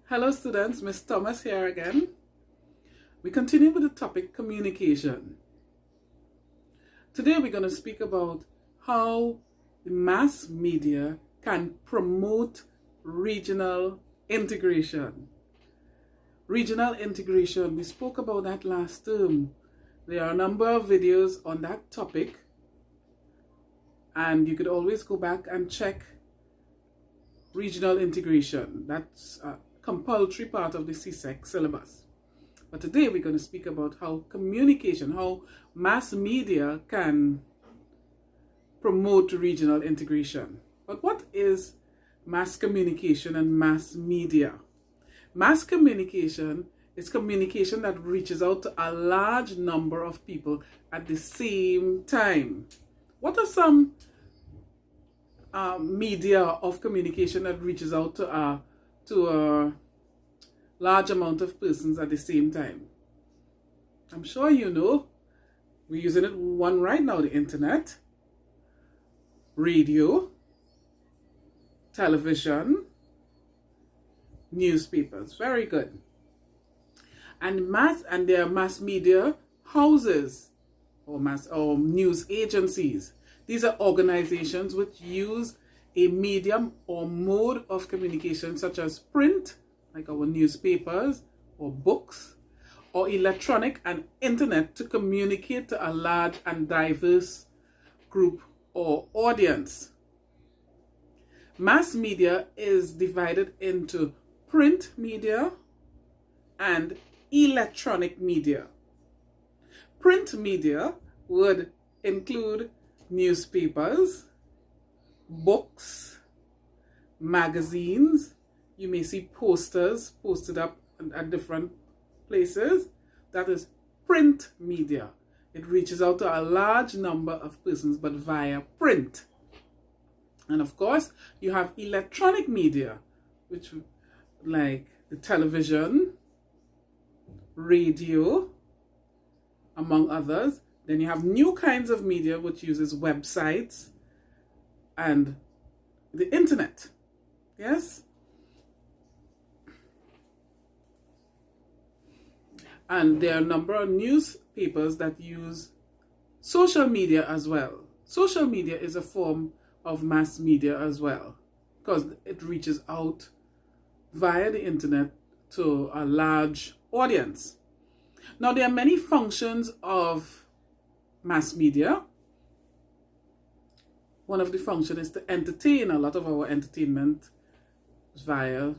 Hello students, Miss Thomas here again. We continue with the topic communication. Today we're going to speak about how the mass media can promote regional integration. Regional integration, we spoke about that last term. There are a number of videos on that topic and you could always go back and check regional integration. That's a compulsory part of the CSEC syllabus. But today we're going to speak about how communication, how mass media can promote regional integration. But what is mass communication and mass media? Mass communication is communication that reaches out to a large number of people at the same time. What are some media of communication that reaches out to a large amount of persons at the same time? I'm sure you know. We're using it one right now: the internet, radio, television, newspapers. Very good. And there are mass media houses or news agencies. These are organizations which use a medium or mode of communication such as print, like our newspapers or books, or electronic and internet to communicate to a large and diverse group or audience. Mass media is divided into print media and electronic media. Print media would include newspapers, books, magazines. You may see posters posted up at different places. That is print media. It reaches out to a large number of persons, but via print. And of course, you have electronic media, which like the television, radio, among others. Then you have new kinds of media which uses websites and the internet. Yes? And there are a number of newspapers that use social media as well. Social media is a form of mass media as well, because it reaches out via the internet to a large audience. Now, there are many functions of mass media. One of the functions is to entertain. A lot of our entertainment is via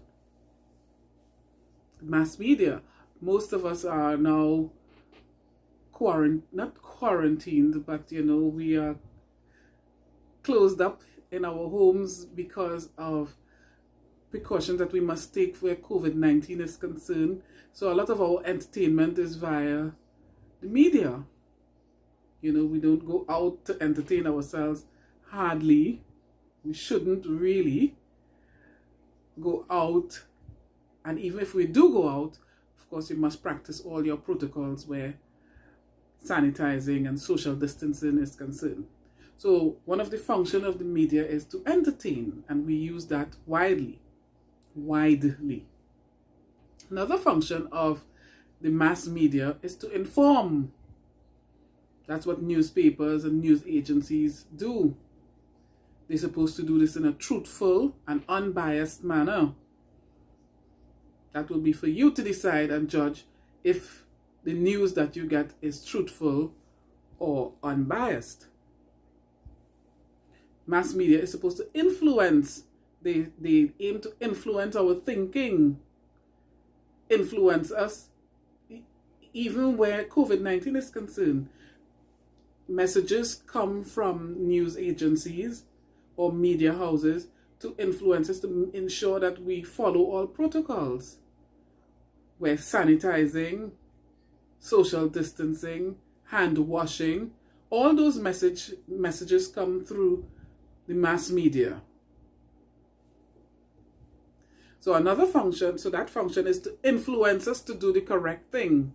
mass media. Most of us are now not quarantined, but we are closed up in our homes because of precautions that we must take where COVID-19 is concerned. So a lot of our entertainment is via the media. We don't go out to entertain ourselves hardly. We shouldn't really go out. And even if we do go out, of course, you must practice all your protocols where sanitizing and social distancing is concerned. So one of the functions of the media is to entertain, and we use that widely. Another function of the mass media is to inform. That's what newspapers and news agencies do. They're supposed to do this in a truthful and unbiased manner. That will be for you to decide and judge if the news that you get is truthful or unbiased. Mass media is supposed to influence. They aim to influence our thinking, influence us, even where COVID-19 is concerned. Messages come from news agencies or media houses to influence us, to ensure that we follow all protocols. We're sanitizing, social distancing, hand washing. All those messages come through the mass media. So that function is to influence us to do the correct thing.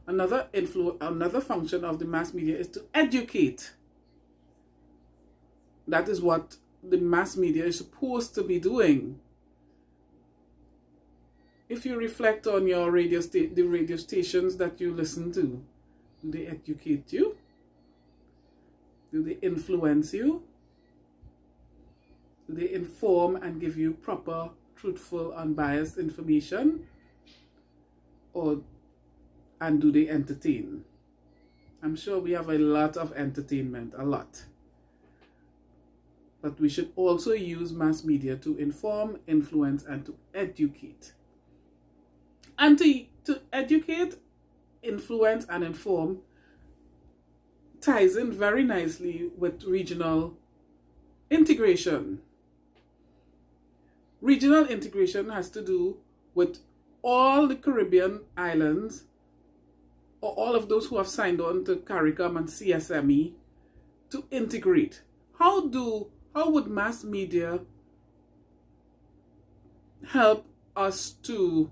Another function of the mass media is to educate. That is what the mass media is supposed to be doing. If you reflect on your the radio stations that you listen to, do they educate you? Do they influence you? Do they inform and give you proper, truthful, unbiased information? And do they entertain? I'm sure we have a lot of entertainment, a lot. But we should also use mass media to inform, influence, and to educate. And to educate, influence, and inform ties in very nicely with regional integration. Regional integration has to do with all the Caribbean islands, or all of those who have signed on to CARICOM and CSME, to integrate. How would mass media help us to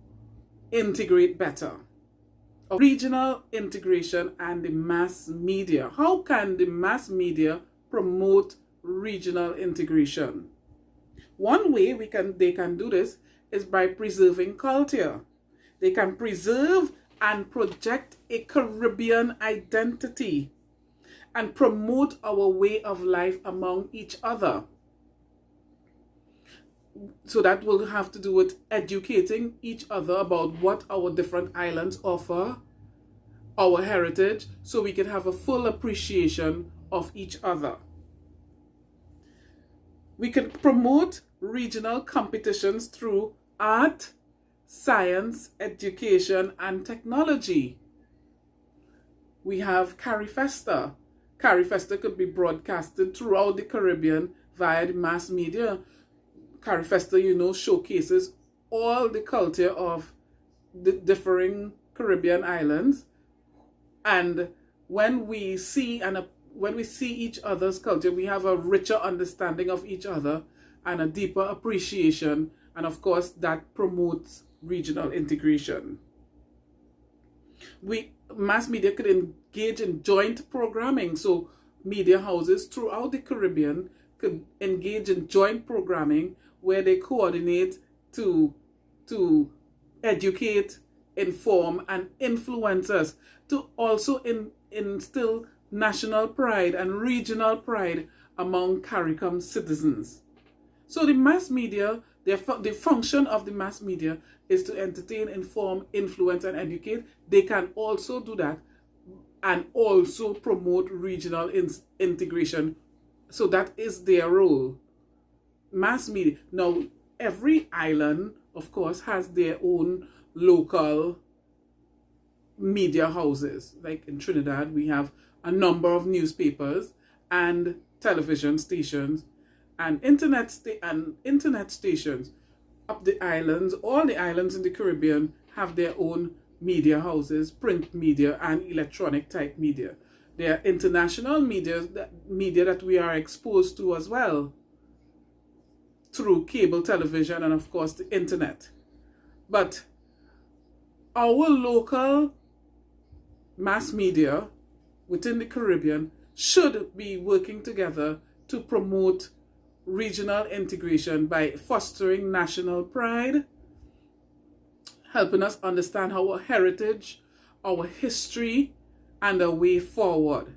integrate better? Regional integration and the mass media. How can the mass media promote regional integration? One way they can do this is by preserving culture. They can preserve and project a Caribbean identity and promote our way of life among each other. So that will have to do with educating each other about what our different islands offer, our heritage, so we can have a full appreciation of each other. We can promote regional competitions through art, science, education, and technology. We have CariFesta. CariFesta could be broadcasted throughout the Caribbean via the mass media. CariFesta, showcases all the culture of the differing Caribbean islands. And when we see each other's culture, we have a richer understanding of each other and a deeper appreciation. And of course, that promotes regional integration. Mass media could engage in joint programming. So media houses throughout the Caribbean could engage in joint programming where they coordinate to educate, inform, and influence us, to also instill national pride and regional pride among CARICOM citizens. So the mass media, the function of the mass media is to entertain, inform, influence, and educate. They can also do that and also promote regional integration. So that is their role. Mass media. Now, every island, of course, has their own local media houses. Like in Trinidad, we have a number of newspapers and television stations and internet stations. Up the islands, all the islands in the Caribbean have their own media houses, print media and electronic type media. There are international media that we are exposed to as well through cable television and of course the internet. But our local mass media within the Caribbean should be working together to promote regional integration by fostering national pride, helping us understand our heritage, our history, and a way forward.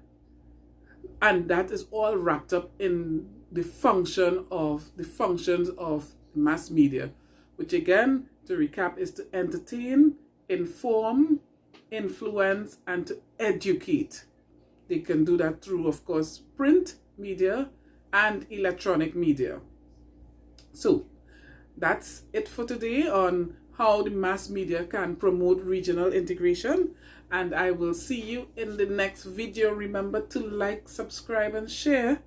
And that is all wrapped up in the functions of mass media, which again, to recap, is to entertain, inform, influence, and to educate. They can do that through, of course, print media and electronic media. So that's it for today on how the mass media can promote regional integration, and I will see you in the next video. Remember to like, subscribe, and share.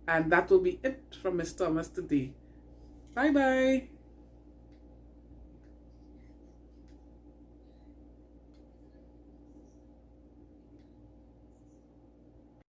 And that will be it from Ms. Thomas today. Bye bye.